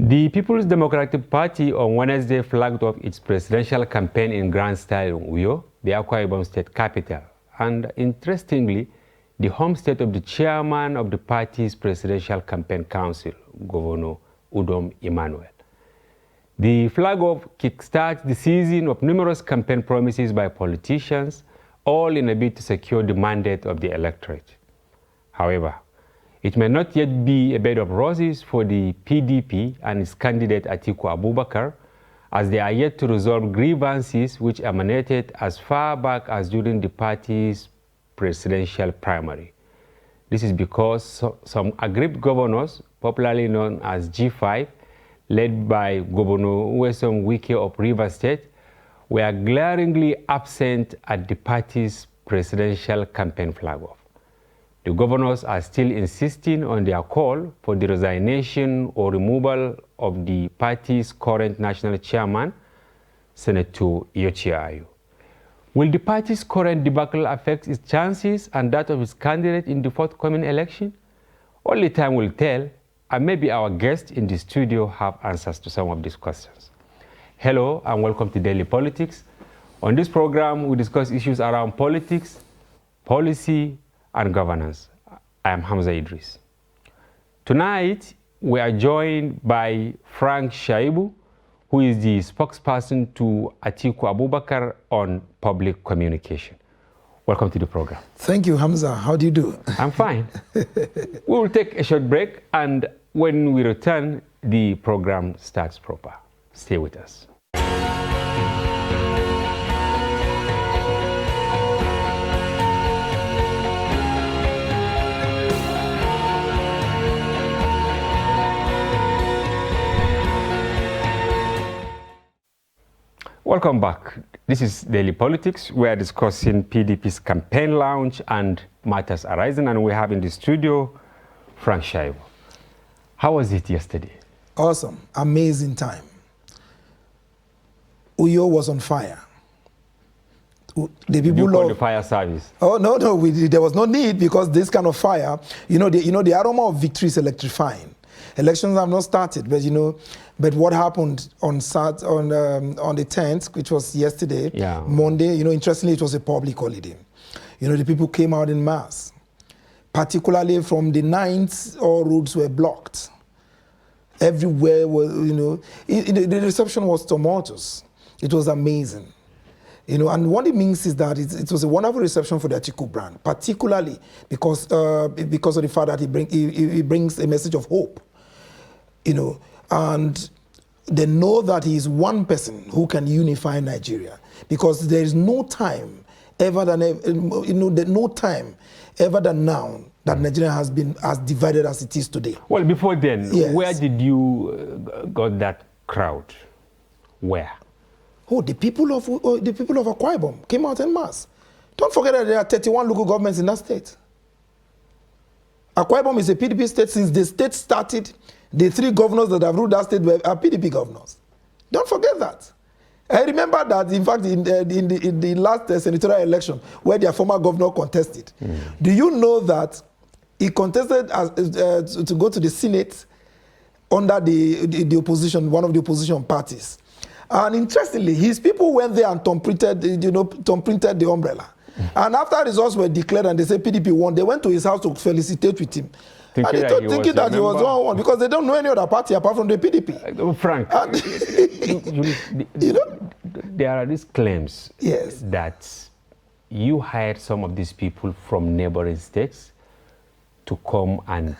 The People's Democratic Party on Wednesday flagged off its presidential campaign in grand style in Uyo, the Akwa Ibom state capital, and interestingly, the home state of the chairman of the party's presidential campaign council, Governor Udom Emmanuel. The flag-off kickstarts the season of numerous campaign promises by politicians, all in a bid to secure the mandate of the electorate. However, it may not yet be a bed of roses for the PDP and its candidate Atiku Abubakar, as they are yet to resolve grievances which emanated as far back as during the party's presidential primary. This is because some aggrieved governors, popularly known as G5, led by Governor Nyesom Wike of Rivers State, were glaringly absent at the party's presidential campaign flag-off. The governors are still insisting on their call for the resignation or removal of the party's current national chairman, Senator Yochie Ayu. Will the party's current debacle affect its chances and that of its candidate in the forthcoming election? Only time will tell, and maybe our guests in the studio have answers to some of these questions. Hello and welcome to Daily Politics. On this program, we discuss issues around politics, policy, and governance. I am Hamza Idris. Tonight, we are joined by Frank Shaibu, who is the spokesperson to Atiku Abubakar on public communication. Welcome to the program. Thank you, Hamza. How do you do? I'm fine. We will take a short break, and when we return, the program starts proper. Stay with us. Welcome back. This is Daily Politics. We are discussing PDP's campaign launch and matters arising, and we have in the studio Frank Shaibu. How was it yesterday? Awesome. Amazing time. Uyo was on fire. The people call the fire service? Oh, no, there was no need, because this kind of fire, the aroma of victory is electrifying. Elections have not started, but what happened on the 10th, which was yesterday, Monday, interestingly, it was a public holiday. The people came out in mass. Particularly from the 9th, all roads were blocked. Everywhere was, the reception was tumultuous. It was amazing. And what it means is that it was a wonderful reception for the Atiku brand, particularly because of the fact that he brings a message of hope. And they know that he is one person who can unify Nigeria, because there is no time ever than now that Nigeria has been as divided as it is today. Well, before then, yes. Where did you got that crowd? Where? Oh, the people of Akwa Ibom came out en masse. Don't forget that there are 31 local governments in that state. Akwa Ibom is a PDP state. Since the state started, the 3 governors that have ruled that state are PDP governors. Don't forget that. I remember that, in fact, in the last senatorial election, where their former governor contested. Do you know that he contested to go to the Senate under the opposition, one of the opposition parties? And interestingly, his people went there and thumb-printed the umbrella. And after results were declared and they said PDP won, they went to his house to felicitate with him. Thinking that he was the one, because they don't know any other party apart from the PDP. Frank, there are these claims that you hired some of these people from neighboring states to come and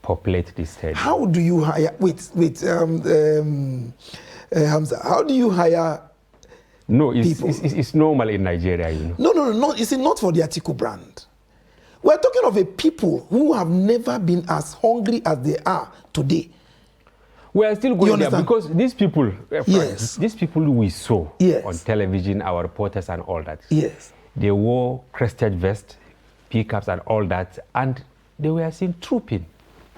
populate the state. How do you hire? Hamza, how do you hire? No, it's normal in Nigeria, No. It's not for the Atiku brand. We're talking of a people who have never been as hungry as they are today. We are still going there because these people, these people we saw on television, our reporters and all that, they wore crested vests, pickups and all that, and they were seen trooping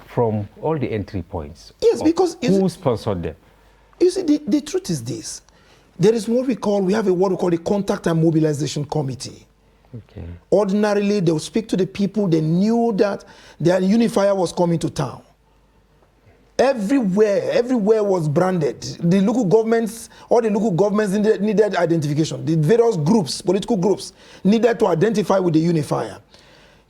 from all the entry points. Yes, because who sponsored them? You see, the truth is this. There is what we have what we call the Contact and Mobilization Committee. Okay. Ordinarily, they would speak to the people. They knew that their unifier was coming to town. Everywhere was branded. The local governments, all the local governments needed identification. The various groups, political groups, needed to identify with the unifier.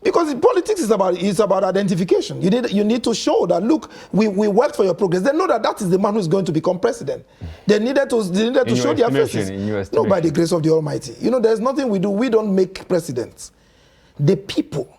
Because politics is about identification. You need to show that, look, we worked for your progress. They know that is the man who is going to become president. They needed to show their faces. No, by the grace of the Almighty. You know, there's nothing we do. We don't make presidents. The people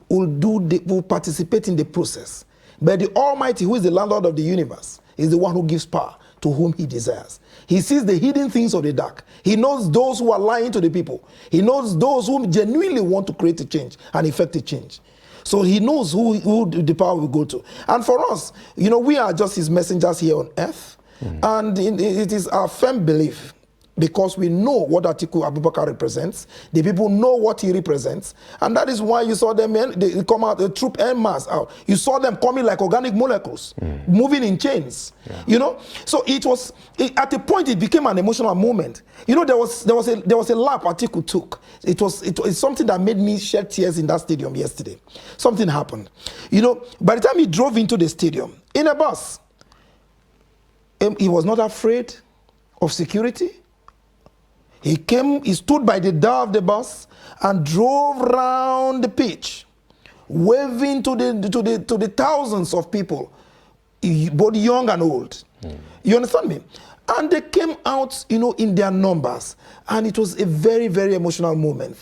will participate in the process. But the Almighty, who is the landlord of the universe, is the one who gives power to whom he desires. He sees the hidden things of the dark. He knows those who are lying to the people. He knows those who genuinely want to create a change and effect a change. So he knows who the power will go to. And for us, you know, we are just his messengers here on earth. And it is our firm belief, because we know what Atiku Abubakar represents. The people know what he represents. And that is why you saw them, they come out, the troop en masse out. You saw them coming like organic molecules, moving in chains. Yeah. You know? So at a point, it became an emotional moment. You know, there was a lap Atiku took. It's something that made me shed tears in that stadium yesterday. Something happened. You know, by the time he drove into the stadium, in a bus, he was not afraid of security. He stood by the door of the bus and drove round the pitch, waving to the thousands of people, both young and old. You understand me? And they came out, you know, in their numbers, and it was a very, very emotional moment.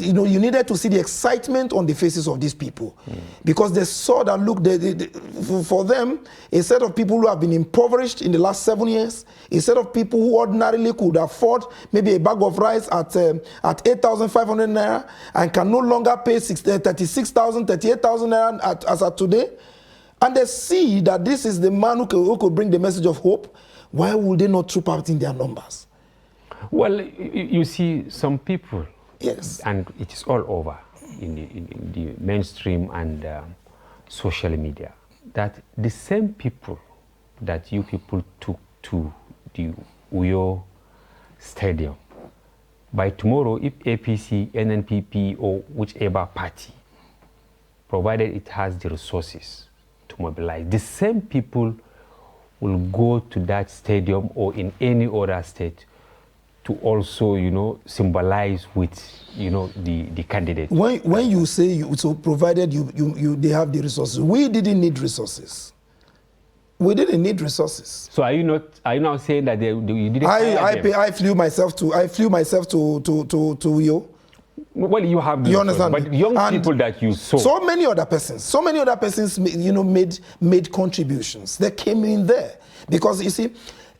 You know, you needed to see the excitement on the faces of these people, because they saw that, look, for them, a set of people who have been impoverished in the last 7 years, a set of people who ordinarily could afford maybe a bag of rice at 8,500 naira and can no longer pay 36,000, 38,000 naira as at today, and they see that this is the man who could bring the message of hope. Why would they not troop out in their numbers? Well, you see, some people. Yes. And it is all over in the mainstream and social media, that the same people that you people took to the Uyo Stadium, by tomorrow, if APC, NNPP, or whichever party, provided it has the resources to mobilize, the same people will go to that stadium or in any other state to also, you know, symbolize with, you know, the candidate. When you say so provided they have the resources, we didn't need resources. We didn't need resources. So are you now saying that you didn't? I flew myself to Uyo. Well, you have the you understand, but young people that you saw. So many other persons, you know, made contributions. They came in there because, you see,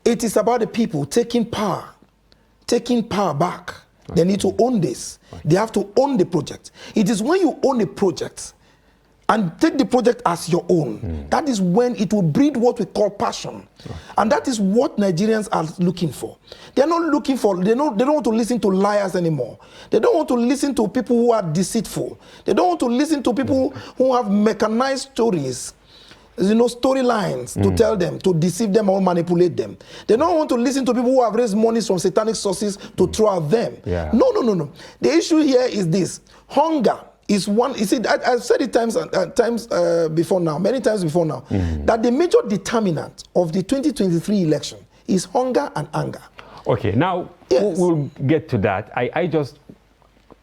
it is about the people taking power back. Okay. They need to own this. Okay. They have to own the project. It is when you own a project and take the project as your own, that is when it will breed what we call passion. Okay. And that is what Nigerians are looking for. They're not looking for, they don't want to listen to liars anymore. They don't want to listen to people who are deceitful. They don't want to listen to people who have mechanized stories, you know, storylines to tell them, to deceive them or manipulate them. They don't want to listen to people who have raised money from satanic sources to throw at them. Yeah. No. The issue here is this. Hunger is one. You see, I've said it many times before now, that the major determinant of the 2023 election is hunger and anger. Okay, now we'll get to that. I just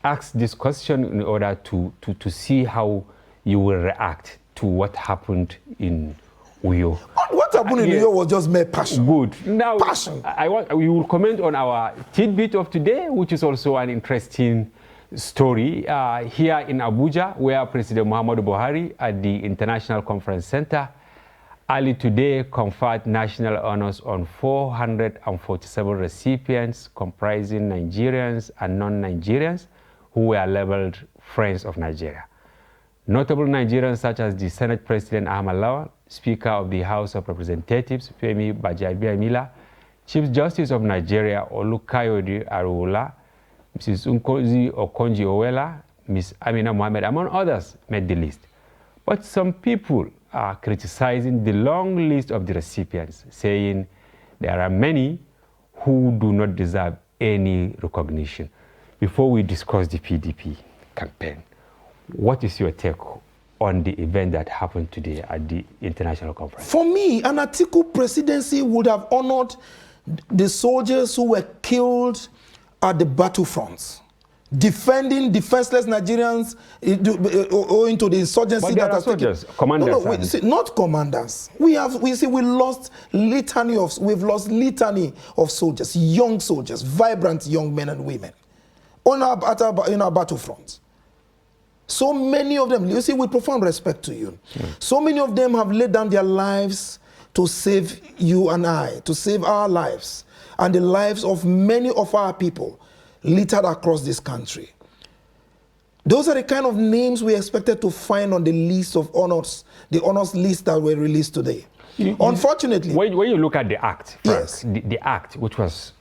asked this question in order to see how you will react to what happened in Uyo. What happened in Uyo was just mere passion. Good. Now, passion. We will comment on our tidbit of today, which is also an interesting story here in Abuja, where President Muhammadu Buhari at the International Conference Center early today conferred national honors on 447 recipients comprising Nigerians and non-Nigerians who were labeled Friends of Nigeria. Notable Nigerians such as the Senate President Ahmed Lawal, Speaker of the House of Representatives Femi Gbajabiamila, Chief Justice of Nigeria Olukayode Arowola, Mrs. Nkozi Okonjo-Iweala, Ms. Amina Mohammed, among others, made the list. But some people are criticizing the long list of the recipients, saying there are many who do not deserve any recognition. Before we discuss the PDP campaign, what is your take on the event that happened today at the international conference? For me, an Atiku presidency would have honored the soldiers who were killed at the battlefronts, defending defenseless Nigerians owing to the insurgency. But there are soldiers, commanders. Not commanders. We've lost litany of soldiers, young soldiers, vibrant young men and women in our battlefront. So many of them, you see, with profound respect to you, so many of them have laid down their lives to save you and I, to save our lives and the lives of many of our people littered across this country. Those are the kind of names we expected to find on the list of honors, the honors list that were released today. Unfortunately, when you look at the act, Frank, yes, the act, which was,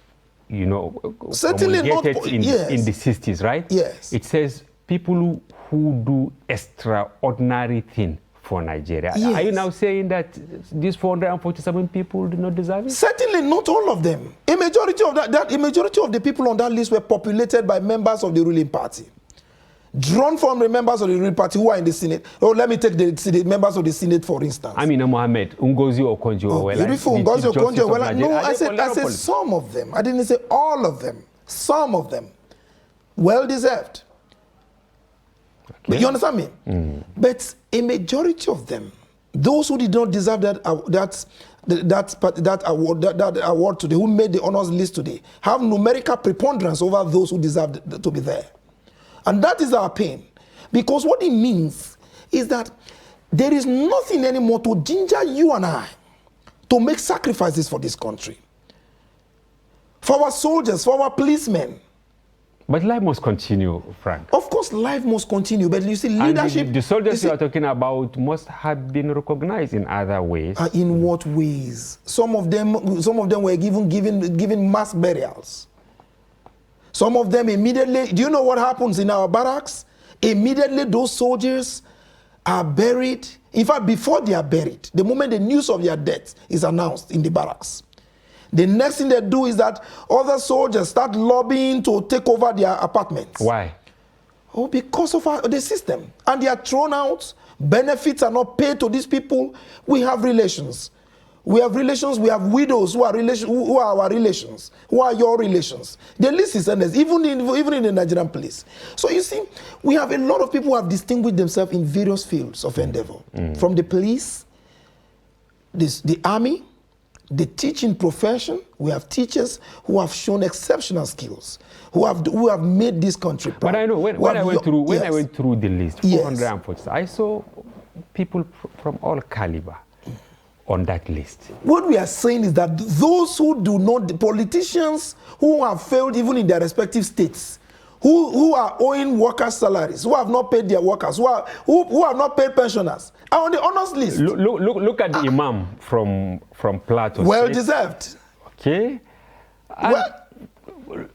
certainly not in the 60s, right? Yes. It says people who do extraordinary things for Nigeria. Yes. Are you now saying that these 447 people do not deserve it? Certainly not all of them. A majority of the people on that list were populated by members of the ruling party. Drawn from the members of the ruling party who are in the Senate. Oh, let me take the members of the Senate, for instance. Amina Mohammed, Ngozi Okonjo-Iweala. Beautiful, Ngozi Okonjo-Iweala. No, I said some of them. I didn't say all of them. Some of them. Well deserved. Okay. You understand me? But a majority of them, those who did not deserve that award today, who made the honors list today, have numerical preponderance over those who deserve to be there. And that is our pain. Because what it means is that there is nothing anymore to ginger you and I to make sacrifices for this country. For our soldiers, for our policemen. But life must continue, Frank. Of course, life must continue. But you see, leadership... And the soldiers you are talking about must have been recognized in other ways. In what ways? Some of them were given mass burials. Some of them immediately... Do you know what happens in our barracks? Immediately, those soldiers are buried. In fact, before they are buried, the moment the news of their death is announced in the barracks, the next thing they do is that other soldiers start lobbying to take over their apartments. Why? Oh, because of the system. And they are thrown out. Benefits are not paid to these people. We have relations. We have relations. We have widows who are our relations, who are your relations. The list is endless, even in the Nigerian police. So you see, we have a lot of people who have distinguished themselves in various fields of endeavor. From the police, the army, the teaching profession. We have teachers who have shown exceptional skills, who have made this country proud. But I know when I went through the list, 440, I saw people from all caliber on that list. What we are saying is that those who do not, the politicians who have failed even in their respective states, who are owing workers' salaries, who have not paid their workers, who have not paid pensioners, are on the honors list. Look at the imam from Plateau. Well deserved. Okay.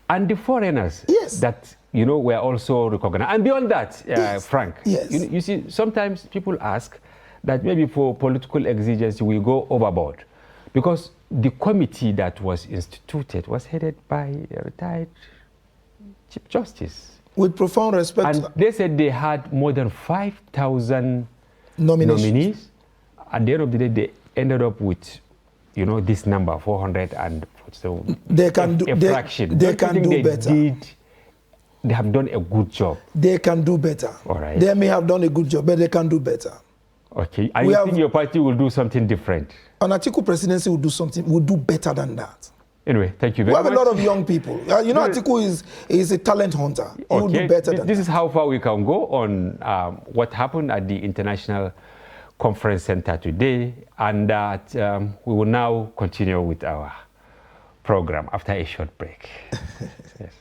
And the foreigners that were also recognized. And beyond that, Frank, you see, sometimes people ask that maybe for political exigency we go overboard, because the committee that was instituted was headed by a retired Chief Justice. With profound respect. And they said they had more than 5,000 nominees. At the end of the day, they ended up with, this number, 400 and so they can do a fraction. They can do better. They have done a good job. They can do better. All right. They may have done a good job, but they can do better. Okay. And you think your party will do something different? An Atiku presidency will do better than that. Anyway, thank you very much. We have a lot of young people. Atiku is a talent hunter. He will do better than that. This is how far we can go on what happened at the International Conference Center today. And that we will now continue with our program after a short break. Yes.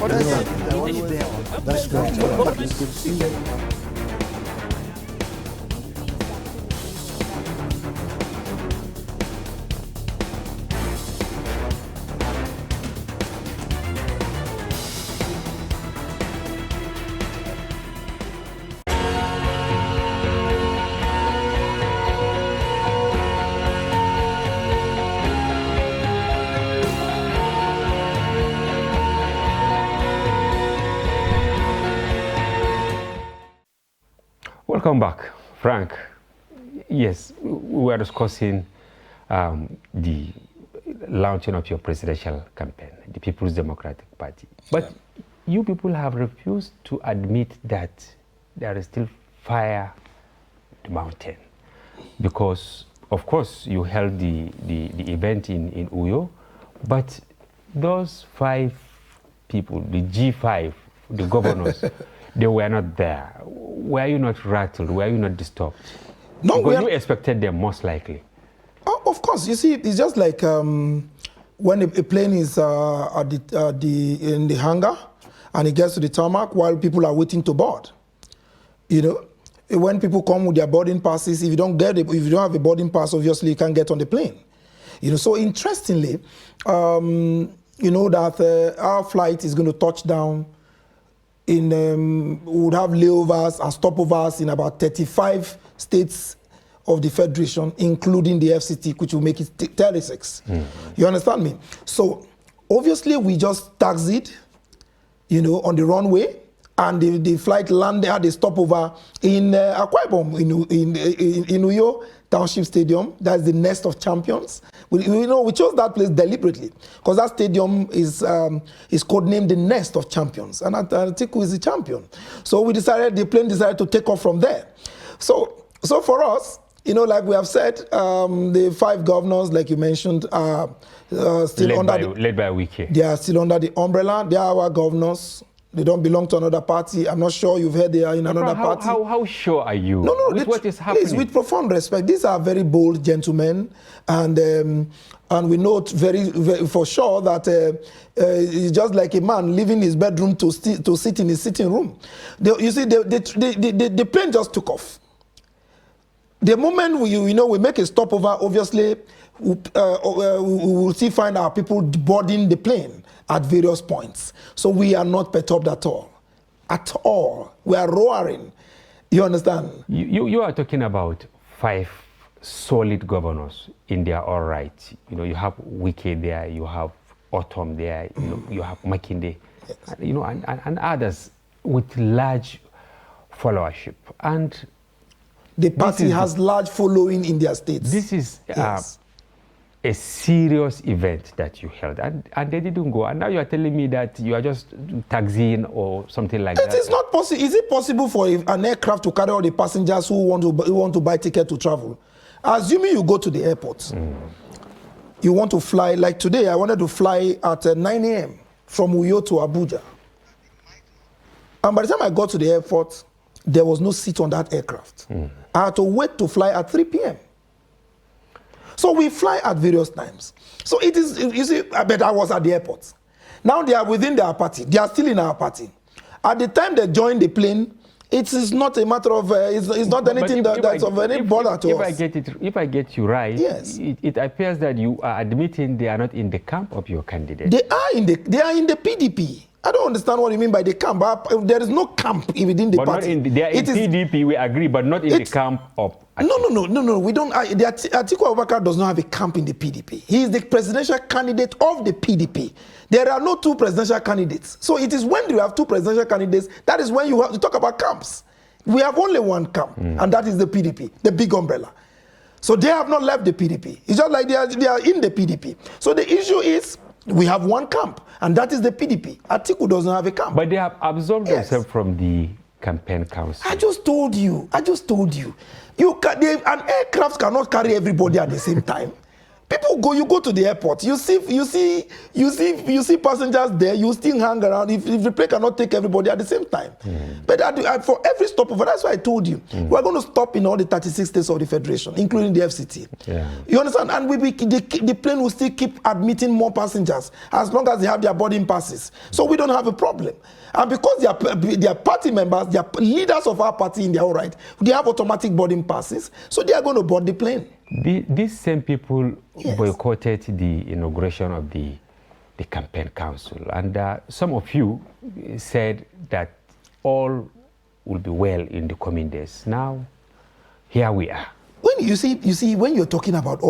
That's great. That's good to see. Welcome back, Frank. Yes, we were discussing the launching of your presidential campaign, the People's Democratic Party. But you people have refused to admit that there is still fire in the mountain. Because, of course, you held the event in Uyo, but those 5 people, the G5, the governors, they were not there. Were you not rattled? Were you not disturbed? No, because you expected them most likely. Oh, of course. You see, it's just like when a plane is in the hangar and it gets to the tarmac while people are waiting to board. You know, when people come with their boarding passes, if you don't have a boarding pass, obviously you can't get on the plane. You know, so interestingly, you know that our flight is going to touch down we would have layovers and stopovers in about 35 states of the Federation, including the FCT, which will make it 36. You understand me? So obviously we just taxied, you know, on the runway, and the flight landed at the stopover in Akwa Ibom, in Uyo Township Stadium. That's the nest of champions. We chose that place deliberately because that stadium is codenamed the nest of champions, and Atiku is the champion. So the plane decided to take off from there. So for us, you know, like we have said, the 5 governors, like you mentioned, are still led by Wike. They are still under the umbrella. They are our governors. They don't belong to another party. I'm not sure you've heard they are in another party. How sure are you with what is happening? Please, with profound respect, these are very bold gentlemen, and we know very for sure that it's just like a man leaving his bedroom to sit in his sitting room. You see, the plane just took off. The moment we make a stopover, obviously we will still find our people boarding the plane at various points. So we are not perturbed at all. At all. We are roaring. You understand? You are talking about 5 solid governors in their own right. You know, you have Wike there, you have Autumn there, you have Makinde, yes, you know, and others with large followership. And the party has large following in their states. This is a serious event that you held, and they didn't go. And now you are telling me that you are just taxiing or something like that. It is not possible. Is it possible for an aircraft to carry all the passengers who want to buy ticket to travel? Assuming you go to the airport, you want to fly. Like today, I wanted to fly at 9 a.m. from Uyo to Abuja. And by the time I got to the airport, there was no seat on that aircraft. I had to wait to fly at 3 p.m. So we fly at various times. So it is, you see, but I was at the airport. Now they are within their party. They are still in our party. At the time they joined the plane, it is not a matter of, it's not anything that's of any bother to us. If I get you right, yes, it appears that you are admitting they are not in the camp of your candidate. They are in the PDP. I don't understand what you mean by the camp. There is no camp within the party. They are in PDP, we agree, but not in the camp of Atiku. No. We don't. Atiku Abubakar does not have a camp in the PDP. He is the presidential candidate of the PDP. There are no 2 presidential candidates. So it is when you have 2 presidential candidates, that is when you have to talk about camps. We have only one camp, and that is the PDP, the big umbrella. So they have not left the PDP. It's just like they are in the PDP. So the issue is, we have one camp, and that is the PDP. Atiku doesn't have a camp. But they have absorbed themselves from the campaign council. I just told you. An aircraft cannot carry everybody at the same time. People go, you go to the airport, you see passengers there, you still hang around if the plane cannot take everybody at the same time. But for every stopover, that's why I told you, we're going to stop in all the 36 states of the Federation, including the FCT. You understand? And the plane will still keep admitting more passengers as long as they have their boarding passes. So we don't have a problem. And because they are party members, they are leaders of our party in their own right, they have automatic boarding passes, so they are going to board the plane. These same people boycotted the inauguration of the campaign council, and some of you said that all will be well in the coming days. Now, here we are. When you see, when you're talking about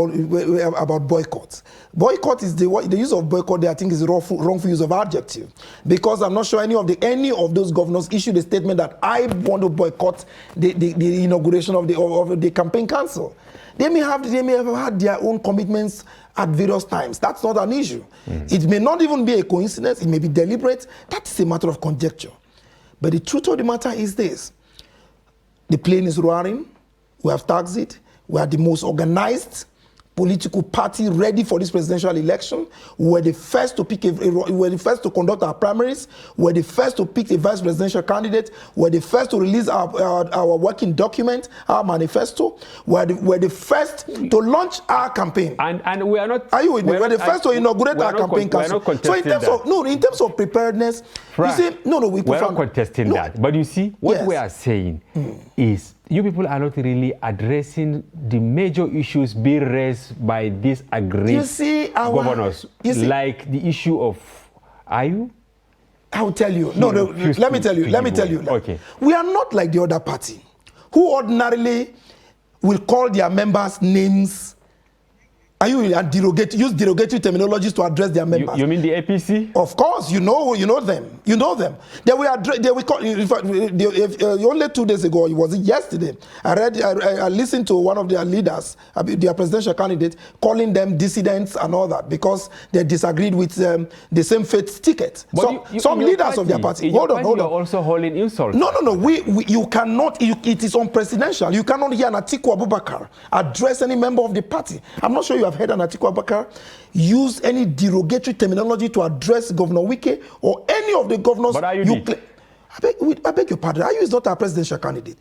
boycotts, boycott is the use of boycott. I think is the wrongful use of adjective, because I'm not sure any of those governors issued a statement that I want to boycott the inauguration of the campaign council. They may have had their own commitments at various times. That's not an issue. It may not even be a coincidence. It may be deliberate. That is a matter of conjecture. But the truth of the matter is this: the plane is roaring. We have taxed. We are the most organized political party ready for this presidential election. We were the first to pick we were the first to conduct our primaries. We were the first to pick a vice presidential candidate. We were the first to release our working document, our manifesto. We were the first to launch our campaign. And we are not. Are you with me? We were the first to inaugurate our campaign council. So in terms of preparedness, Frank, you see, we're not contesting that. But you see, what we are saying is, you people are not really addressing the major issues being raised by these aggrieved governors, like the issue of IU. I will tell you. Let me tell you. Okay. We are not like the other party, who ordinarily will call their members names. Use derogatory terminologies to address their members. You mean the APC? Of course, you know them. You know them. Only 2 days ago, it was yesterday, I listened to one of their leaders, their presidential candidate, calling them dissidents and all that because they disagreed with the same faith ticket. Some leaders of their party. Hold on. You're also holding insults. No. You cannot. It is unpresidential. You cannot hear an Atiku Abubakar address any member of the party. I'm not sure you have heard an Atiku Abubakar use any derogatory terminology to address Governor Wike or any of the governors. But I beg your pardon. Ayu is not our presidential candidate.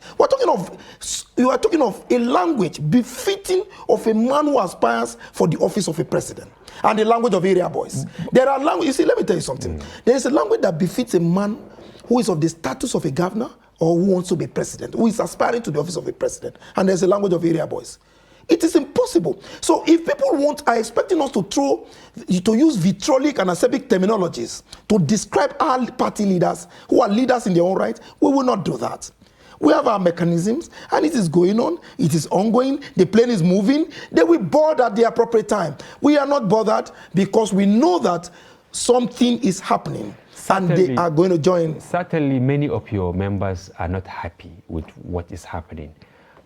You are talking of a language befitting of a man who aspires for the office of a president, and the language of area boys. There are language. You see, let me tell you something. There is a language that befits a man who is of the status of a governor or who wants to be president, who is aspiring to the office of a president, and there's a language of area boys. It is impossible. So if people are expecting us to use vitriolic and acerbic terminologies to describe our party leaders, who are leaders in their own right, we will not do that. We have our mechanisms, and it is going on. It is ongoing. The plane is moving. They will board at the appropriate time. We are not bothered because we know that something is happening. Certainly, and they are going to join. Certainly, many of your members are not happy with what is happening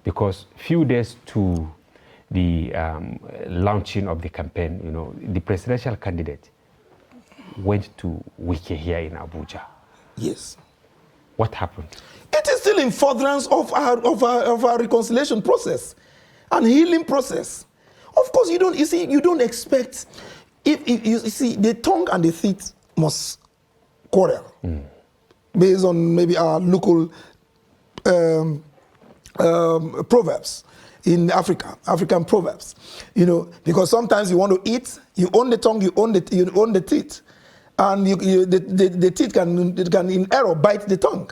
because few days to the launching of the campaign, the presidential candidate went to Wike here in Abuja. Yes. What happened? It is still in furtherance of our reconciliation process and healing process. Of course, you don't expect. If you see, the tongue and the teeth must quarrel based on maybe our local proverbs. In African proverbs, because sometimes you want to eat, you own the tongue, you own the teeth, and the teeth can in error bite the tongue.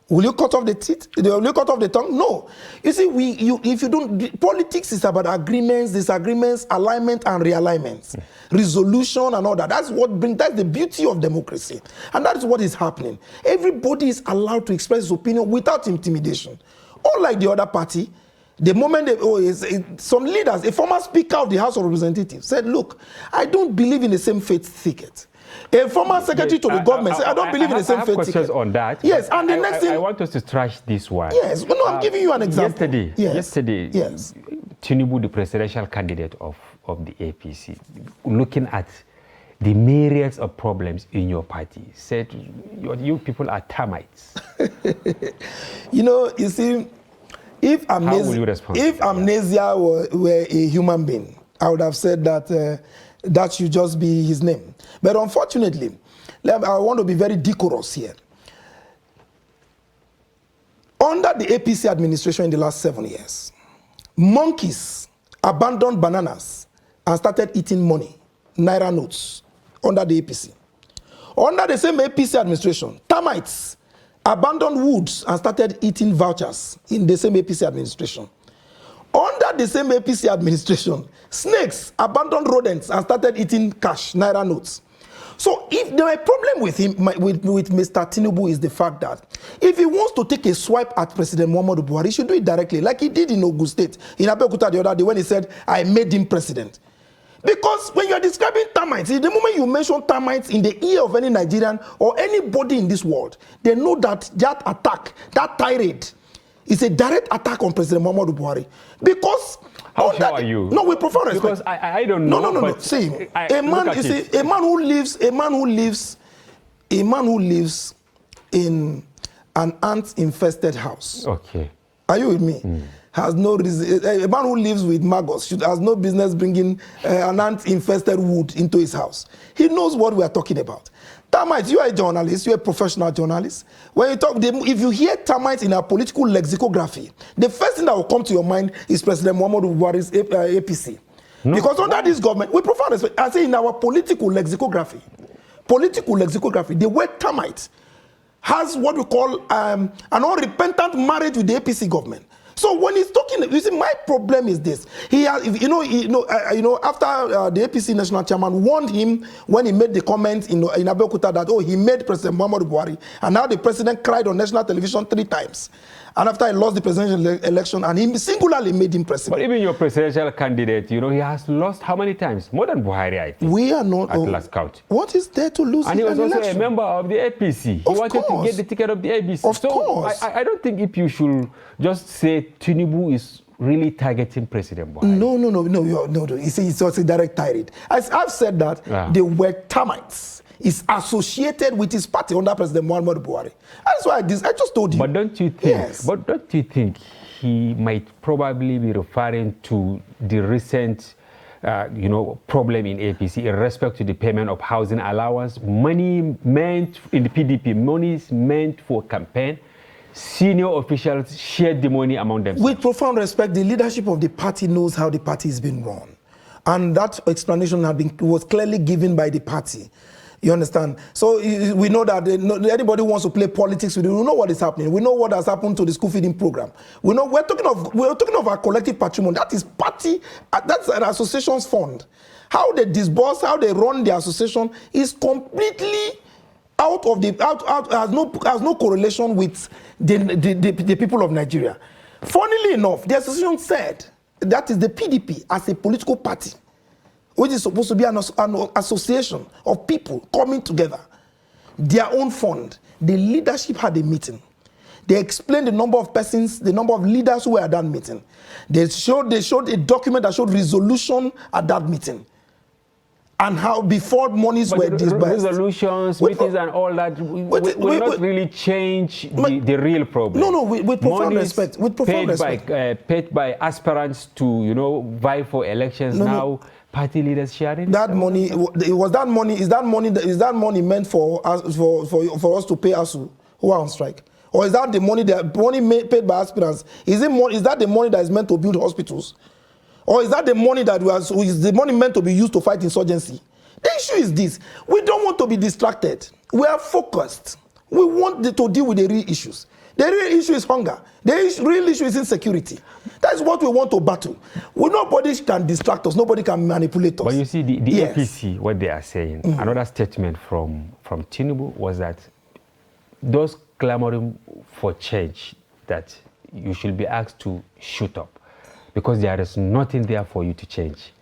Will you cut off the teeth? Will you cut off the tongue? No. You see, if you don't, politics is about agreements, disagreements, alignment and realignments, resolution and all that. That's the beauty of democracy, and that is what is happening. Everybody is allowed to express his opinion without intimidation, unlike the other party. The moment some leaders, a former speaker of the House of Representatives said, look, I don't believe in the same faith ticket. A former secretary to the government said, I don't believe in the same faith ticket. I have questions on that. Yes, and the next thing... I want us to trash this one. Yes, no, I'm giving you an example. Yesterday, Tinubu, the presidential candidate of the APC, looking at the myriads of problems in your party, said, you people are termites. You see... If amnesia were a human being, I would have said that that should just be his name. But unfortunately, I want to be very decorous here. Under the APC administration in the last 7 years, monkeys abandoned bananas and started eating money, naira notes, under the APC. Under the same APC administration, termites abandoned woods and started eating vouchers in the same APC administration. Under the same APC administration, snakes abandoned rodents and started eating cash, naira notes. So if the problem with him, with Mr. Tinubu is the fact that if he wants to take a swipe at President Muhammadu Buhari, he should do it directly, like he did in Ogun State, in Abeokuta the other day when he said, I made him president. Because when you are describing termites, the moment you mention termites in the ear of any Nigerian or anybody in this world, they know that that attack, that tirade, is a direct attack on President Muhammadu Buhari. Because how sure are you? No, with profound respect. Because I don't know. No. See, a man who lives in an ant-infested house. Okay. Are you with me? Has no reason. A man who lives with maggots has no business bringing an ant-infested wood into his house. He knows what we are talking about. Termites, you are a journalist, you are a professional journalist. When you talk, if you hear termites in our political lexicography, the first thing that will come to your mind is President Muhammadu Buhari's APC. No. Because under this government, with profound respect, I say in our political lexicography, the word termite has what we call an unrepentant marriage with the APC government. So when he's talking, you see, my problem is this. He has, after the APC national chairman warned him when he made the comment in Abeokuta that, he made President Muhammadu Buhari, and now the president cried on national television 3 times. And after he lost the presidential election, and he singularly made him president. But even your presidential candidate, he has lost how many times? More than Buhari, I think. We are not. At last count. What is there to lose? And he was also a member of the APC. He wanted to get the ticket of the APC. Of course. I don't think if you should just say Tinubu is really targeting President Buhari. No. You see, it's also a direct tirade. As I've said that, the word termites is associated with his party under President Muhammadu Buhari. That's why I just told you. But don't you think? Yes. But don't you think he might probably be referring to the recent, problem in APC in respect to the payment of housing allowance, money meant in the PDP, money is meant for campaign. Senior officials shared the money among themselves. With profound respect, the leadership of the party knows how the party is being run, and that explanation was clearly given by the party. You understand? So we know that anybody who wants to play politics with you, we know what is happening. We know what has happened to the school feeding program. We know we're talking of our collective patrimony. That is party. That's an association's fund. How they disburse, how they run the association is completely has no correlation with the people of Nigeria. Funnily enough, the association said that is the PDP as a political party, which is supposed to be an association of people coming together, their own fund. The leadership had a meeting. They explained the number of persons, the number of leaders who were at that meeting. They showed a document that showed resolution at that meeting, and how before monies were disbursed. Resolutions, meetings, and all that will not really change the real problem. No, with profound respect. With profound respect. Paid by aspirants to vie for elections. Now party leaders sharing that money. Is that money meant for us to pay us who are on strike? Or is that the money paid by aspirants? Is that the money that is meant to build hospitals? Or is that the money is the money meant to be used to fight insurgency? The issue is this. We don't want to be distracted. We are focused. We want to deal with the real issues. The real issue is hunger. The real issue is insecurity. That's what we want to battle. Nobody can distract us. Nobody can manipulate us. But you see, the APC, what they are saying, another statement from Tinubu was that those clamoring for change, that you should be asked to shut up, because there is nothing there for you to change.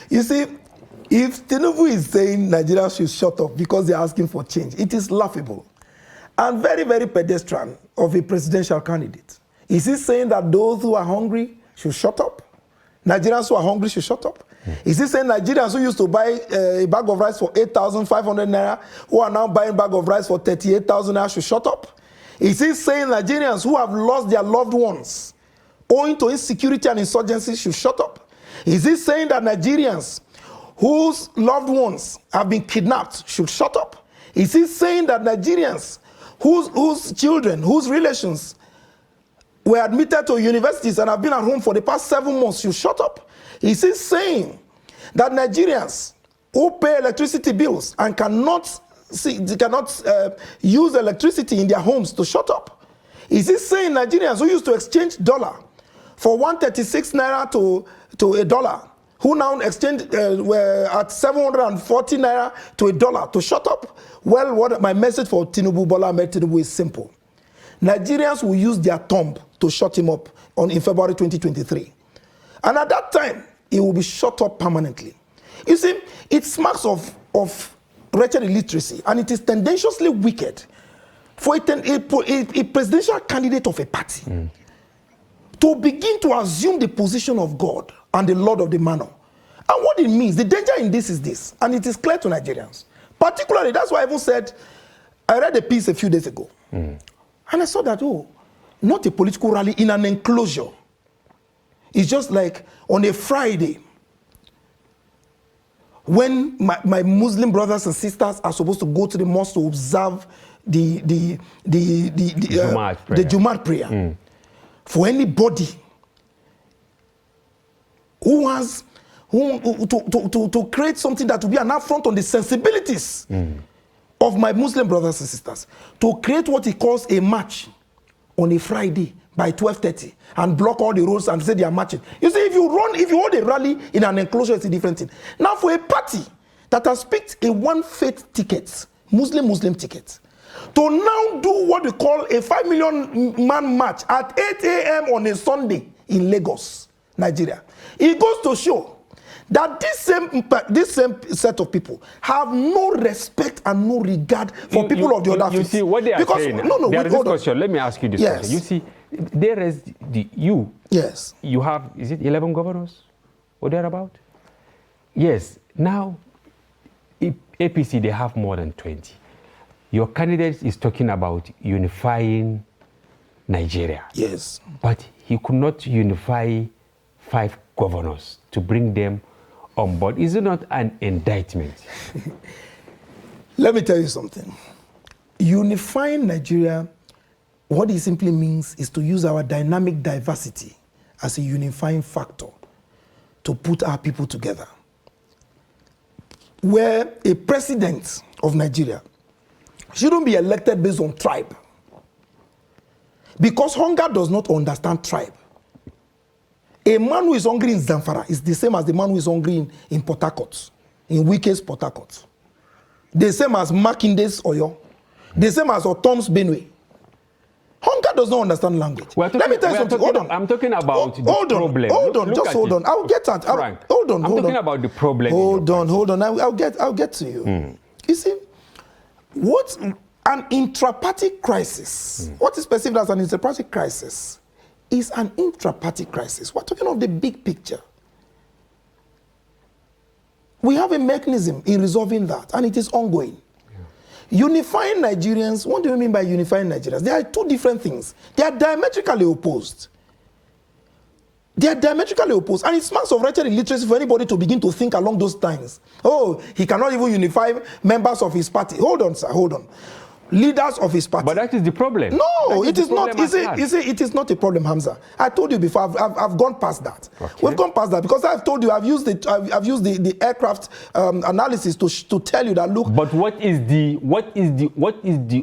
You see, if Tinubu is saying Nigeria should shut up because they're asking for change, it is laughable and very, very pedestrian of a presidential candidate. Is he saying that those who are hungry should shut up? Nigerians who are hungry should shut up? Is he saying Nigerians who used to buy a bag of rice for 8,500 naira, who are now buying a bag of rice for 38,000 naira, should shut up? Is he saying Nigerians who have lost their loved ones owing to insecurity and insurgency should shut up? Is he saying that Nigerians whose loved ones have been kidnapped should shut up? Is he saying that Nigerians whose children, whose relations were admitted to universities and have been at home for the past 7 months should shut up? Is he saying that Nigerians who pay electricity bills and cannot use electricity in their homes to shut up? Is he saying Nigerians who used to exchange dollar for 136 naira to a dollar, who now exchange were at 740 naira to a dollar, to shut up? Well, what my message for Tinubu, Bola Ahmed Tinubu, is simple. Nigerians will use their thumb to shut him up in February 2023. And at that time, he will be shut up permanently. You see, it smacks of wretched illiteracy, and it is tendenciously wicked for a presidential candidate of a party to begin to assume the position of God and the Lord of the manor. And what it means, the danger in this is this, and it is clear to Nigerians. Particularly, that's why I even said, I read a piece a few days ago, and I saw that, not a political rally in an enclosure. It's just like on a Friday, when my Muslim brothers and sisters are supposed to go to the mosque to observe the Jumat prayer. For anybody who has to create something that will be an affront on the sensibilities of my Muslim brothers and sisters, to create what he calls a march on a Friday by 12:30 and block all the roads and say they are marching. You see, if you hold a rally in an enclosure, it's a different thing. Now, for a party that has picked a one faith ticket, Muslim ticket, to now do what we call a 5 million man march at 8 a.m. on a Sunday in Lagos, Nigeria, it goes to show that this same set of people have no respect and no regard for people of the other faith. You see what they are saying. There is this question. Let me ask you this question. You see, there is you have, is it 11 governors or thereabout? Yes. Now, APC, they have more than 20. Your candidate is talking about unifying Nigeria. Yes. But he could not unify 5 governors to bring them on board. Is it not an indictment? Let me tell you something. Unifying Nigeria, what it simply means is to use our dynamic diversity as a unifying factor to put our people together. Where a president of Nigeria shouldn't be elected based on tribe. Because hunger does not understand tribe. A man who is hungry in Zamfara is the same as the man who is hungry in Port Harcourt, in Wike's Port Harcourt. The same as Makinde's Oyo. The same as Otom's Benue. Hunger does not understand language. Let me tell you something. Hold on. I'm talking about the problem. Hold on. Just hold on. I'll get at. Hold on. I'm talking about the problem. Hold on. I'll get to you. You see, what an intra-party crisis, what is perceived as an intra-party crisis, is an intra-party crisis. We're talking of the big picture. We have a mechanism in resolving that, and it is ongoing. Unifying Nigerians, what do you mean by unifying Nigerians? There are 2 different things. They are diametrically opposed. And it smacks of wretched illiteracy for anybody to begin to think along those lines. Oh, he cannot even unify members of his party. Hold on, sir, hold on. Leaders of his party. But that is the problem. No, it is not. It is not a problem, Hamza. I told you before. I've gone past that. Okay. We've gone past that because I've told you. I've used the aircraft analysis to tell you that look. But what is the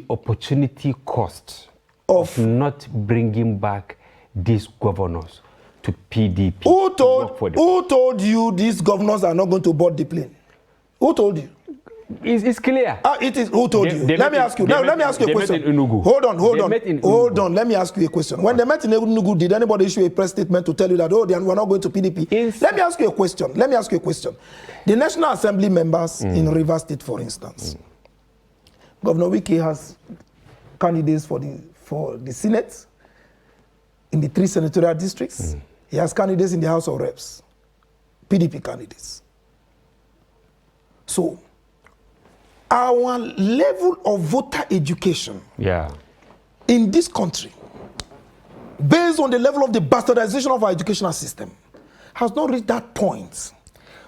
opportunity cost of not bringing back these governors to PDP? Who told you these governors are not going to board the plane? Who told you? It's clear. It is. Who told you? Let me ask you a question. Hold on. Let me ask you a question. When they met in Enugu, did anybody issue a press statement to tell you that, we're not going to PDP? Let me ask you a question. The National Assembly members in Rivers State, for instance, Governor Wike has candidates for the Senate in the 3 senatorial districts. He has candidates in the House of Reps, PDP candidates. So, our level of voter education in this country, based on the level of the bastardization of our educational system, has not reached that point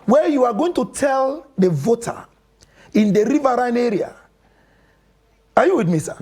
where you are going to tell the voter in the riverine area. Are you with me, sir?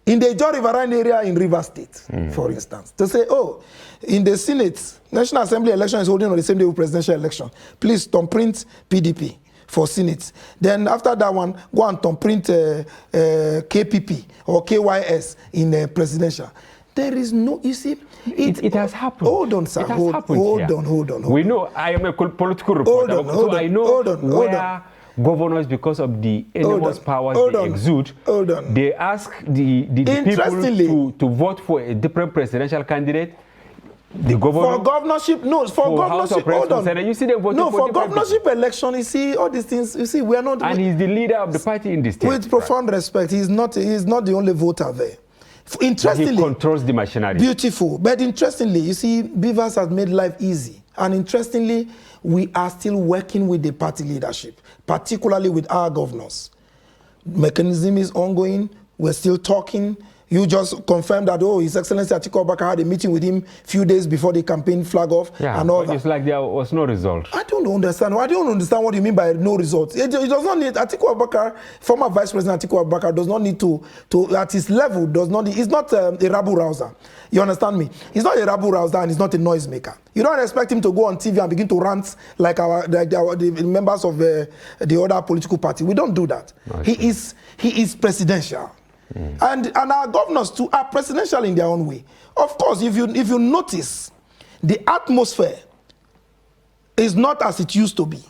In the Ijaw riverine area in Rivers State, for instance, to say, oh, in the Senate, National Assembly election is holding on the same day with presidential election. Please thumbprint PDP for Senate. Then after that one, go and thumbprint KPP or KYS in presidential. There is no, you see, it has happened. Hold on, sir. It has happened. Hold on. We know, I am a political reporter, so I know where governors, because of the enormous powers they exude, they ask the people to vote for a different presidential candidate. The governor for governorship, no, for governorship. Hold on. You see them voting for governorship election. You see all these things. You see, we are not. And he's the leader of the party in this state. With profound respect, he's not the only voter there. Interestingly, but he controls the machinery. Beautiful, but interestingly, you see, Beavers has made life easy. And interestingly, we are still working with the party leadership, particularly with our governors. Mechanism is ongoing. We're still talking. You just confirmed that, oh, His Excellency Atiku Abubakar had a meeting with him a few days before the campaign flag off and all that. It's like there was no result. I don't understand what you mean by no result. It does not need, Atiku Abubakar, former Vice President Atiku Abubakar, does not need to at his level, he's not a rabble rouser. You understand me? He's not a rabble rouser and he's not a noisemaker. You don't expect him to go on TV and begin to rant like the members of the other political party. We don't do that. He is presidential. And our governors too are presidential in their own way. Of course, if you notice, the atmosphere is not as it used to be.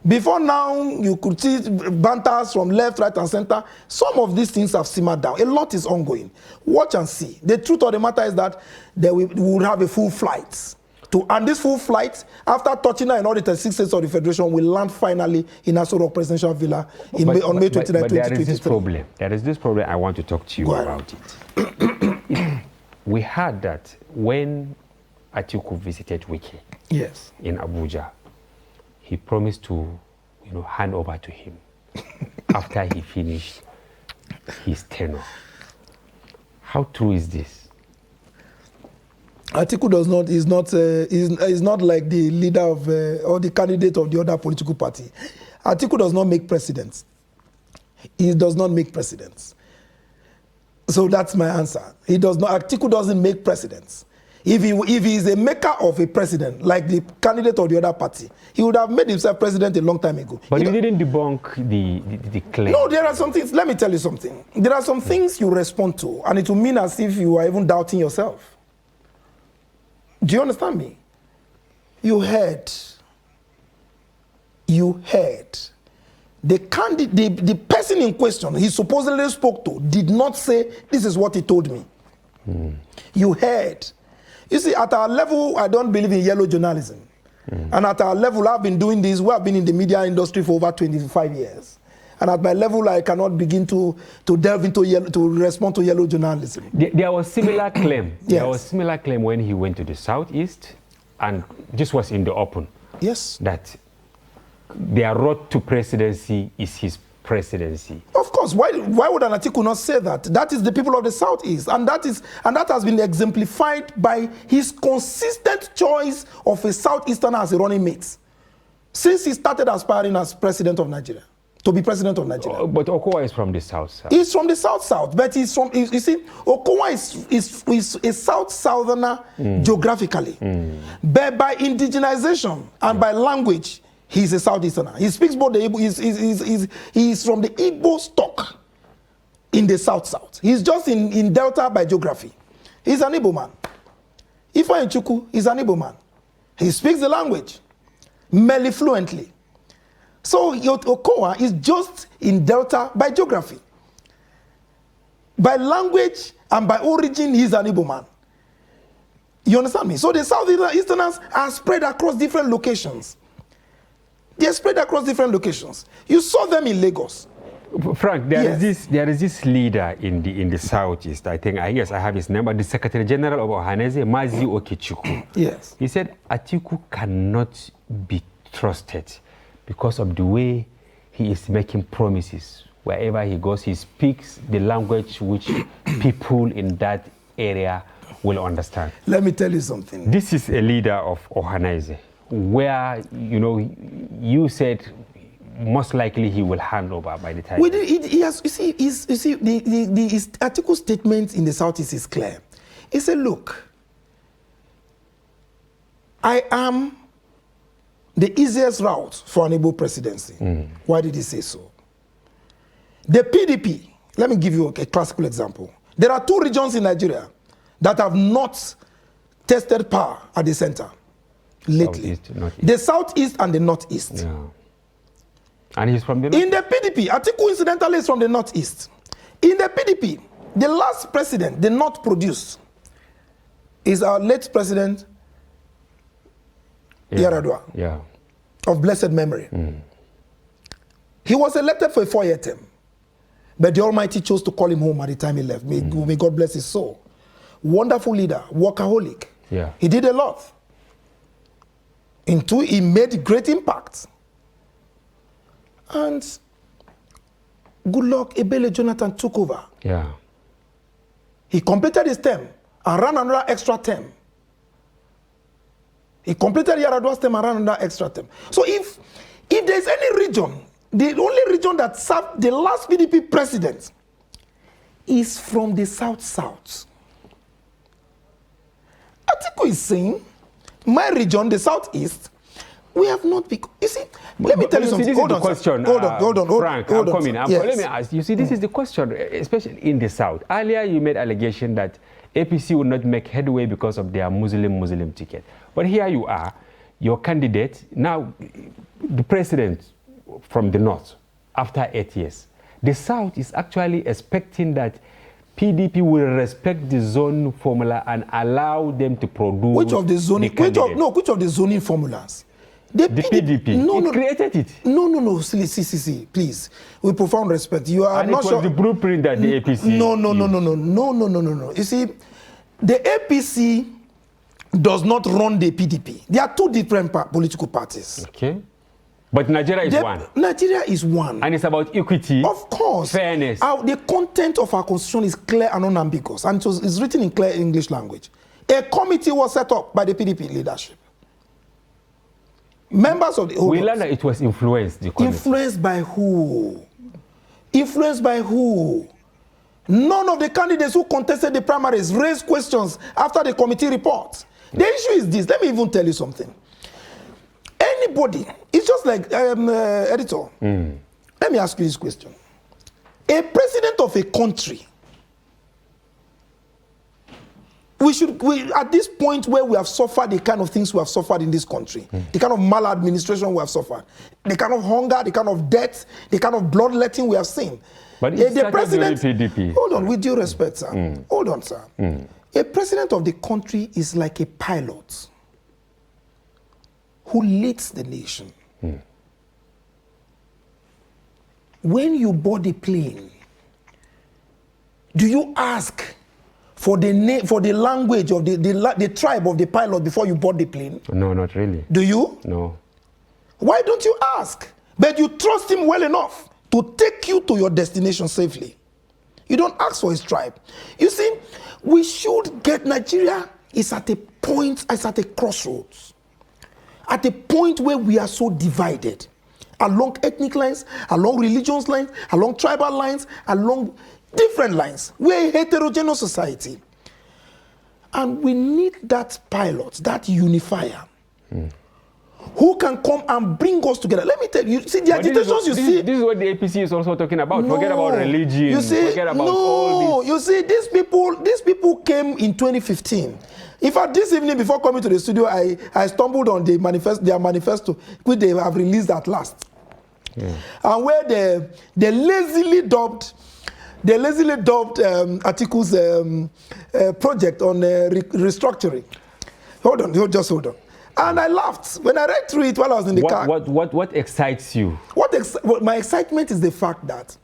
Before now, you could see banters from left, right, and center. Some of these things have simmered down. A lot is ongoing. Watch and see. The truth of the matter is that we will have a full flight. And this full flight, after touching in all the 36 states of the Federation, will land finally in Aso Rock Presidential Villa on May 29, 2023. But there is this problem. There is this problem. I want to talk to you about it. We heard that when Atiku visited Wiki in Abuja, he promised to hand over to him after he finished his tenure. How true is this? Atiku is not like the leader of or the candidate of the other political party. Atiku does not make presidents. He does not make presidents. So that's my answer. Atiku doesn't make presidents. If he is a maker of a president, like the candidate of the other party, he would have made himself president a long time ago. But you didn't debunk the claim. No, there are some things. Let me tell you something. There are some things you respond to, and it will mean as if you are even doubting yourself. Do you understand me? You heard. The person in question he supposedly spoke to did not say, this is what he told me. You heard. You see, at our level, I don't believe in yellow journalism. And at our level, I've been doing this. We have been in the media industry for over 25 years. And at my level, I cannot begin to delve into to respond to yellow journalism. There was similar claim. There was similar claim when he went to the Southeast, and this was in the open. Yes. That their road to presidency is his presidency. Of course. Why would an Atiku not say that? That is the people of the Southeast, and that has been exemplified by his consistent choice of a Southeasterner as a running mate since he started aspiring as president of Nigeria. To be president of Nigeria. But Okowa is from the South. He's from the South, but he's from, you see, Okowa is a South-Southerner geographically. But by indigenization and by language, he's a Southeasterner. He speaks both the Igbo, he's from the Igbo stock in the South. He's just in Delta by geography. He's an Igbo man. Ifeanyi Chukwu is an Igbo man. He speaks the language merely fluently. So Okowa is just in Delta by geography. By language and by origin, he's an Igbo man. You understand me? So the Southeasterners are spread across different locations. They're spread across different locations. You saw them in Lagos. Frank, there is this leader in the Southeast. I guess I have his name, but the Secretary General of Ohaneze, Mazi Okechukwu. Yes. He said Atiku cannot be trusted because of the way he is making promises. Wherever he goes, he speaks the language which people in that area will understand. Let me tell you something. This is a leader of Ohaneze, where, you know, you said most likely he will hand over by the time. He has, you see, his article statement in the Southeast is clear. He said, look, I am the easiest route for an Igbo presidency. Why did he say so? The PDP, let me give you a classical example. There are 2 regions in Nigeria that have not tested power at the center lately. Southeast, the Southeast and the Northeast. Yeah. And he's from the North? In the PDP, Atiku incidentally is from the Northeast. In the PDP, the last president the North produced is our late president, Yaradua, of blessed memory. He was elected for a 4-year term, but the Almighty chose to call him home at the time he left. May God bless his soul. Wonderful leader, workaholic. Yeah. He did a lot. He made great impact. And good luck, Ebele Jonathan took over. Yeah. He completed his term and ran another extra term. He completed Yaradua's term and ran another extra term. So if there's any region, the only region that served the last PDP president is from the South-South. Atiku is saying, my region, the Southeast, we have not been. You see, let me tell you something. This is the question. Hold on. Frank, I'm coming. Let me ask. You see, this is the question, especially in the South. Earlier, you made allegation that APC would not make headway because of their Muslim ticket. But here you are, your candidate, now the president from the North, after 8 years. The South is actually expecting that PDP will respect the zone formula and allow them to produce. Which of the zoning? Which of the zoning formulas? The PDP. Created it. No. See, please. With profound respect. You are and not it was the blueprint that the APC. No. You see, the APC does not run the PDP. There are 2 different political parties. Okay. But Nigeria is one. Nigeria is one. And it's about equity. Of course. Fairness. The content of our constitution is clear and unambiguous. And it's written in clear English language. A committee was set up by the PDP leadership. Members of the... We learned that it was influenced. Influenced by who? Influenced by who? None of the candidates who contested the primaries raised questions after the committee report. The issue is this. Let me even tell you something. Anybody, it's just like, editor, let me ask you this question. A president of a country, at this point where we have suffered the kind of things we have suffered in this country, the kind of maladministration we have suffered, the kind of hunger, the kind of death, the kind of bloodletting we have seen. But the president, PDP. Hold on, with due respect, sir. Hold on, sir. A president of the country is like a pilot who leads the nation. When you board the plane, do you ask for the language of the tribe of the pilot before you board the plane? No, not really. Do you? No. Why don't you ask? But you trust him well enough to take you to your destination safely. You don't ask for his tribe. You see, we should get Nigeria is at a point, it's at a crossroads. At a point where we are so divided along ethnic lines, along religious lines, along tribal lines, along different lines. We're a heterogeneous society. And we need that pilot, that unifier, who can come and bring us together. Let me tell you, see the agitations you see. This is what the APC is also talking about. No, forget about religion. You see, forget about all this. You see, these people came in 2015. In fact, this evening before coming to the studio, I stumbled on their manifesto, which they have released at last. And where they lazily dubbed Atiku's project on restructuring. Just hold on. And I laughed when I read through it while I was in the car. What excites you? My excitement is the fact that,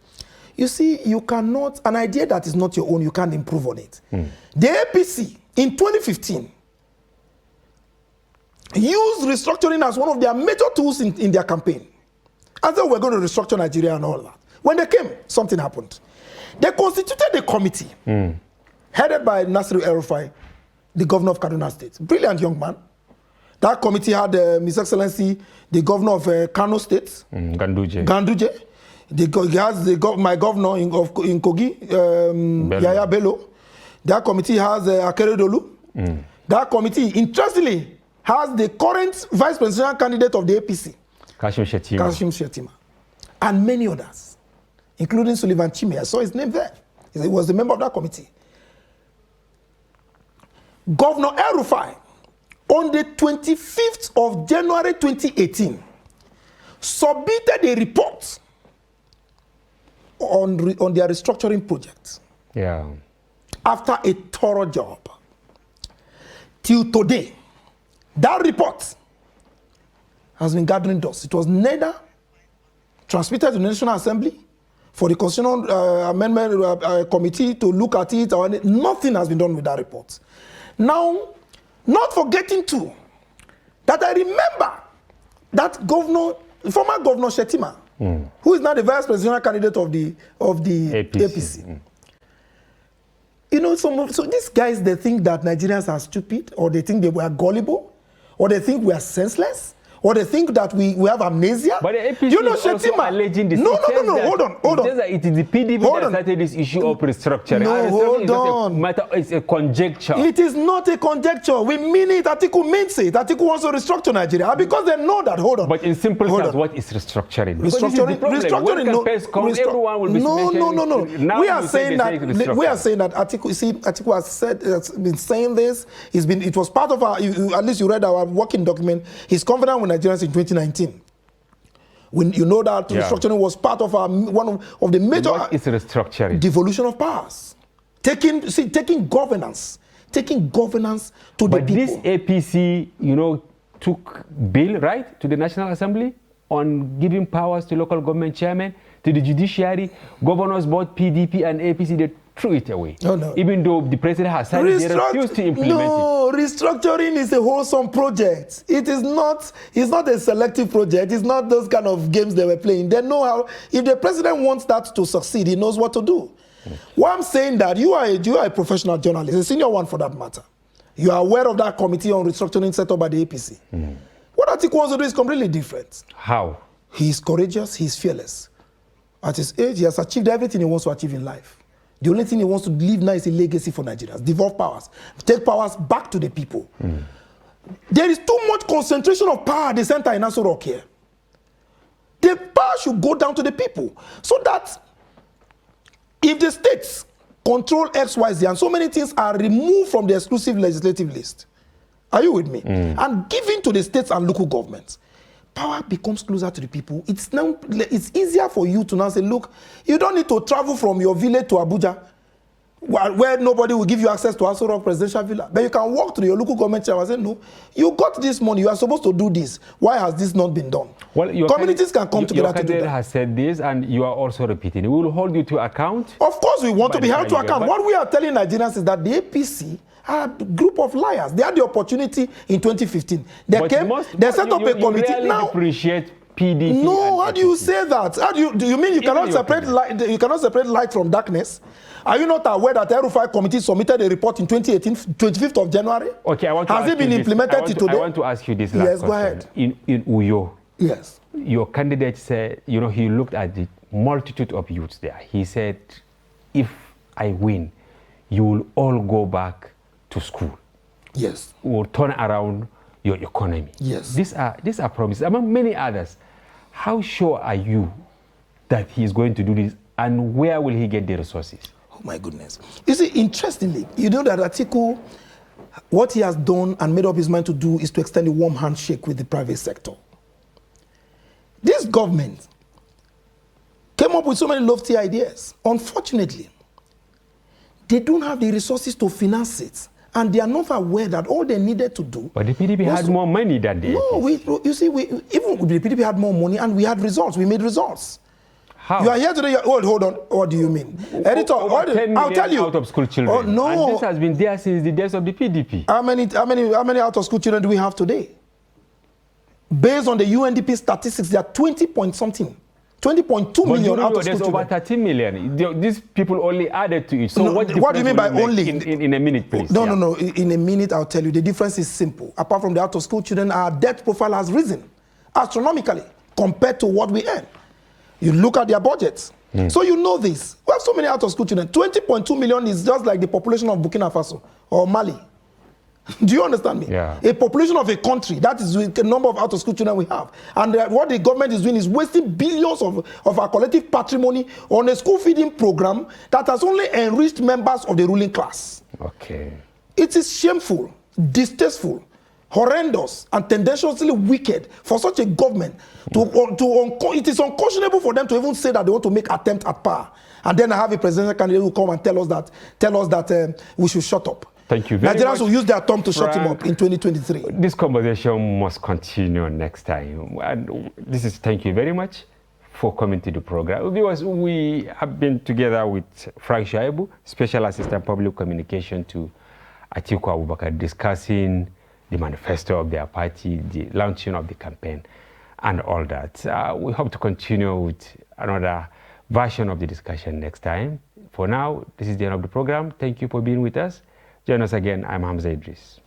you see, you cannot, an idea that is not your own, you can't improve on it. The APC in 2015 used restructuring as one of their major tools in their campaign. As though we're going to restructure Nigeria and all that. When they came, something happened. They constituted a committee headed by Nasiru El-Rufai, the governor of Kaduna State. Brilliant young man. That committee had His Excellency, the governor of Kano State, Ganduje. He has my governor in Kogi, Yaya Bello. That committee has Akeredolu. That committee, interestingly, has the current vice presidential candidate of the APC, Kashim Shettima, and many others, including Sullivan Chime. I saw his name there. He was a member of that committee. Governor El-Rufai, on the 25th of January 2018, submitted a report on their restructuring project. Yeah. After a thorough job. Till today, that report has been gathering dust. It was neither transmitted to the National Assembly for the Constitutional Amendment Committee to look at it, or nothing has been done with that report. Now, not forgetting too, that I remember that former Governor Shettima, who is now the vice presidential candidate of the APC. You know, so these guys, they think that Nigerians are stupid, or they think they were gullible, or they think we are senseless, or they think that we have amnesia. But the APC you know, is also alleging this. No, hold on. It is the PDP that started this issue of restructuring. No, hold on. It's a conjecture. It is not a conjecture. We mean it. Atiku means it. Atiku wants to restructure Nigeria because they know that. Hold on. But in simple terms, what is restructuring? Restructuring. Everyone will be No. We are saying that Atiku. You see, Atiku has been saying this. It was part of our. At least you read our working document. He's confident with Nigerians in 2019. When you know that restructuring was part of one of the major. What is restructuring? Devolution of powers, taking governance to the people. But this APC, took bill right to the National Assembly on giving powers to local government chairmen, to the judiciary. Governors, both PDP and APC, they threw it away. No. Even though the president has said they refused to implement it. No, restructuring is a wholesome project. It's not a selective project. It's not those kind of games they were playing. They know how, if the president wants that to succeed, he knows what to do. What I'm saying that you are a professional journalist, a senior one for that matter. You are aware of that committee on restructuring set up by the APC. What Atiku wants to do is completely different. How? He's courageous, he's fearless. At his age, he has achieved everything he wants to achieve in life. The only thing he wants to leave now is a legacy for Nigerians. Devolve powers. Take powers back to the people. There is too much concentration of power at the center in Aso Rock here. The power should go down to the people. So that if the states control X, Y, Z, and so many things are removed from the exclusive legislative list, are you with me? And given to the states and local governments, power becomes closer to the people. It's easier for you to now say, look, you don't need to travel from your village to Abuja, where nobody will give you access to Aso Rock Presidential Villa. But you can walk to your local government chair and say, no, you got this money, you are supposed to do this. Why has this not been done? Well, communities can come together to do that. Your has said this, and you are also repeating. We will hold you to account. Of course, we want to be held to account. What we are telling Nigerians is that the APC are a group of liars. They had the opportunity in 2015. They set up a committee. You now appreciate PDP. No, how do you say that? Do you mean you cannot separate light? You cannot separate light from darkness? Are you not aware that the El-Rufai committee submitted a report in 2018, 25th of January? Okay, has it been implemented today? I want to ask you this last question. Yes, go ahead. In Uyo, yes, your candidate said, he looked at the multitude of youths there. He said, if I win, you will all go back to school. Yes. Will turn around your economy. Yes. These are promises, among many others. How sure are you that he is going to do this, and where will he get the resources? Oh my goodness. You see, interestingly, you know that Atiku, what he has done and made up his mind to do is to extend a warm handshake with the private sector. This government came up with so many lofty ideas. Unfortunately, they don't have the resources to finance it. And they are not aware that all they needed to do. But the PDP had more money than they. No, even the PDP had more money and we had results. We made results. How? You are here today. Hold on. What do you mean? Editor, I'll tell you. Out of school children. Oh, no. And this has been there since the days of the PDP. How many out of school children do we have today? Based on the UNDP statistics, there are 20 point something. 20.2 million out of there's school over children. 13 million. These people only added to it. So No, what do you mean by only? In a minute, please. No. In a minute, I'll tell you. The difference is simple. Apart from the out of school children, our debt profile has risen astronomically compared to what we earn. You look at their budgets. So you know this. We have so many out of school children. 20.2 million is just like the population of Burkina Faso or Mali. Do you understand me? Yeah. A population of a country, that is the number of out of school children we have. And what the government is doing is wasting billions of our collective patrimony on a school feeding program that has only enriched members of the ruling class. Okay. It is shameful, distasteful, horrendous, and tendenciously wicked for such a government it is unconscionable for them to even say that they want to make attempt at power. And then I have a presidential candidate who come and tell us that we should shut up. Thank you very much. Nigerians will use their tongue to shut him up in 2023. This conversation must continue next time. And thank you very much for coming to the program. Viewers, we have been together with Frank Shaibu, Special Assistant Public Communication to Atiku Abubakar, discussing the manifesto of their party, the launching of the campaign, and all that. We hope to continue with another version of the discussion next time. For now, this is the end of the program. Thank you for being with us. Join us again. I'm Hamza Idris.